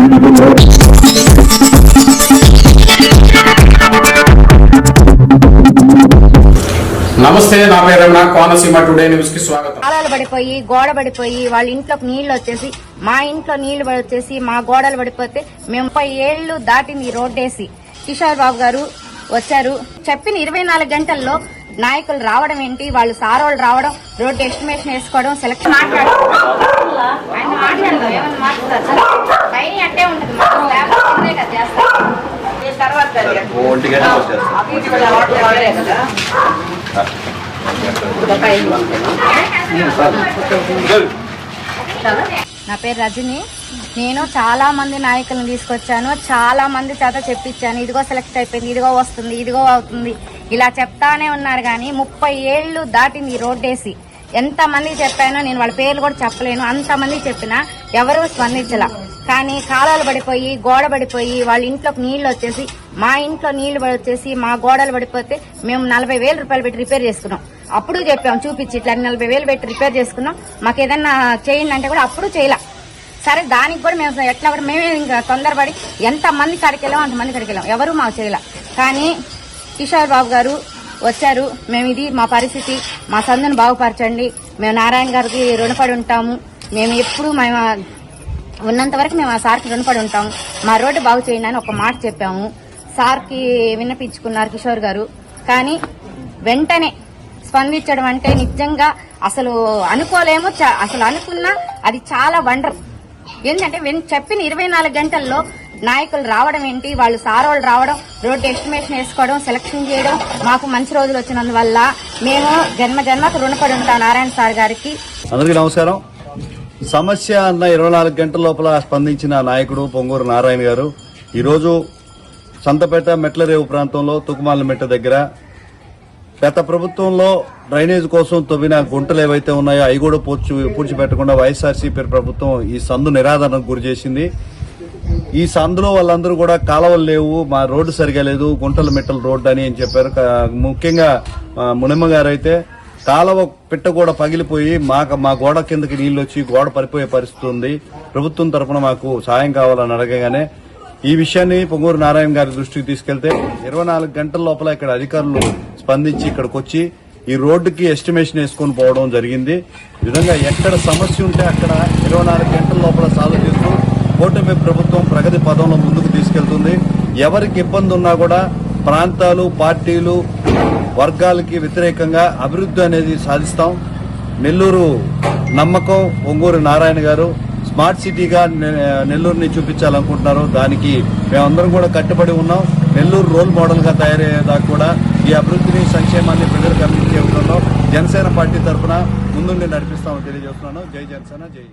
నమస్తే, నా పేరు రమణ. కోనసీమ టుడే న్యూస్ కి స్వాగతం. కాలాలు పడిపోయి గోడ పడిపోయి వాళ్ళ ఇంట్లోకి నీళ్లు వచ్చేసి మా ఇంట్లో నీళ్లు వచ్చేసి మా గోడలు పడిపోతే మేము 30 ఏళ్లు దాటింది ఈ రోడ్డేసి కిషోర్ బాబు గారు వచ్చారు. చెప్పిన 24 గంటల్లో నాయకులు రావడం ఏంటి, వాళ్ళు సారోళ్ళు రావడం, రోడ్డు ఎస్టిమేషన్ వేసుకోవడం, సెలక్షన్ నా పేరు రజని. నేను చాలా మంది నాయకులను తీసుకొచ్చాను, చాలా మంది చేత చెప్పించాను. ఇదిగో సెలెక్ట్ అయిపోయింది, ఇదిగో వస్తుంది, ఇదిగో అవుతుంది, ఇలా చెప్తానే ఉన్నారు. కానీ 30 ఏళ్లు దాటింది ఈ రోడ్డేసి ఎంత మందికి చెప్పానో నేను వాళ్ళ పేర్లు కూడా చెప్పలేను. అంతమందికి చెప్పినా ఎవరూ స్పందించలా. కానీ కాలాలు పడిపోయి గోడ పడిపోయి వాళ్ళ ఇంట్లోకి నీళ్లు వచ్చేసి మా ఇంట్లో నీళ్లు వచ్చేసి మా గోడలు పడిపోతే మేము 40,000 రూపాయలు పెట్టి రిపేర్ చేసుకున్నాం. అప్పుడు చెప్పాం, చూపించి ఇట్లా 40,000 పెట్టి రిపేర్ చేసుకున్నాం, మాకు ఏదన్నా చేయండి అంటే కూడా అప్పుడు చేయలే. సరే, దానికి కూడా మేము ఎట్లా కూడా మేమే ఇంకా తొందరపడి ఎంత మంది కడికెళ్ళాం అంతమంది కడికెళ్ళాం, ఎవరు మాకు చేయలే. కానీ కిషోర్ బాబు గారు వచ్చారు. మేము ఇది మా పరిస్థితి, మా సందును బాగుపరచండి, మేము నారాయణ గారికి రుణపడి ఉంటాము, మేము ఎప్పుడు మేము ఉన్నంత వరకు మేము ఆ సార్కి రుణపడి ఉంటాము, మా రోడ్డు బాగు చేయండి అని ఒక మాట చెప్పాము. సార్కి విన్నపించుకున్నారు కిషోర్ గారు. కానీ వెంటనే స్పందించడం అంటే నిజంగా అసలు అనుకోలేము. అసలు అనుకున్నా అది చాలా వండర్. ఏంటంటే చెప్పిన 24 గంటల్లో నాయకులు రావడం ఏంటి, వాళ్ళు సారోళ్ళు రావడం, రోడ్డు ఎస్టిమేషన్ వేసుకోవడం, సెలక్షన్ చేయడం, మాకు మంచి రోజులు వచ్చినందువల్ల మేము జన్మకు రుణపడి ఉంటాం నారాయణ సార్ గారికి. అందరికీ నమస్కారం. సమస్య అన్న 24 గంటల లోపల స్పందించిన నాయకుడు పొంగూరు నారాయణ గారు ఈరోజు సంతపేట మెట్లరేవు ప్రాంతంలో తుకుమాల మెట్ట దగ్గర గత ప్రభుత్వంలో డ్రైనేజ్ కోసం తవ్విన గుంటలు ఏవైతే ఉన్నాయో అవి కూడా పూడ్చిపెట్టకుండా వైఎస్ఆర్సీపీ ప్రభుత్వం ఈ సందు నిరాదరణకు గురి చేసింది. ఈ సందులో వాళ్ళందరూ కూడా కాలువలు లేవు, మా రోడ్డు సరిగా లేదు, గుంటల మెట్టల రోడ్డు అని చెప్పారు. ముఖ్యంగా మునిమ్మ గారు అయితే కాలువ పిట్ట కూడా పగిలిపోయి మా గోడ కిందకి నీళ్లు వచ్చి గోడ పడిపోయే పరిస్థితి ఉంది, ప్రభుత్వం తరఫున మాకు సాయం కావాలని అడగగానే ఈ విషయాన్ని పొంగూరు నారాయణ గారి దృష్టికి తీసుకెళ్తే 24 గంటల లోపల ఇక్కడ అధికారులు స్పందించి ఇక్కడికి వచ్చి ఈ రోడ్డుకి ఎస్టిమేషన్ వేసుకుని పోవడం జరిగింది. ఈ విధంగా ఎక్కడ సమస్య ఉంటే అక్కడ 24 గంటల లోపల సాల్వ్ చేస్తూ కూటమి ప్రభుత్వం ప్రగతి పదంలో ముందుకు తీసుకెళ్తుంది. ఎవరికి ఇబ్బంది ఉన్నా కూడా ప్రాంతాలు, పార్టీలు, వర్గాలకి వ్యతిరేకంగా అభివృద్ధి అనేది సాధిస్తాం. నెల్లూరు నమ్మకం పొంగూరు నారాయణ గారు స్మార్ట్ సిటీగా నెల్లూరుని చూపించాలనుకుంటున్నారు. దానికి మేమందరం కూడా కట్టుబడి ఉన్నాం. నెల్లూరు రోల్ మోడల్ గా తయారయ్యేదాకా కూడా ఈ అభివృద్ధిని, సంక్షేమాన్ని ప్రజలకు అందించే విధంలో జనసేన పార్టీ తరఫున ముందుండి నడిపిస్తామని తెలియజేస్తున్నాను. జై జనసేన, జై.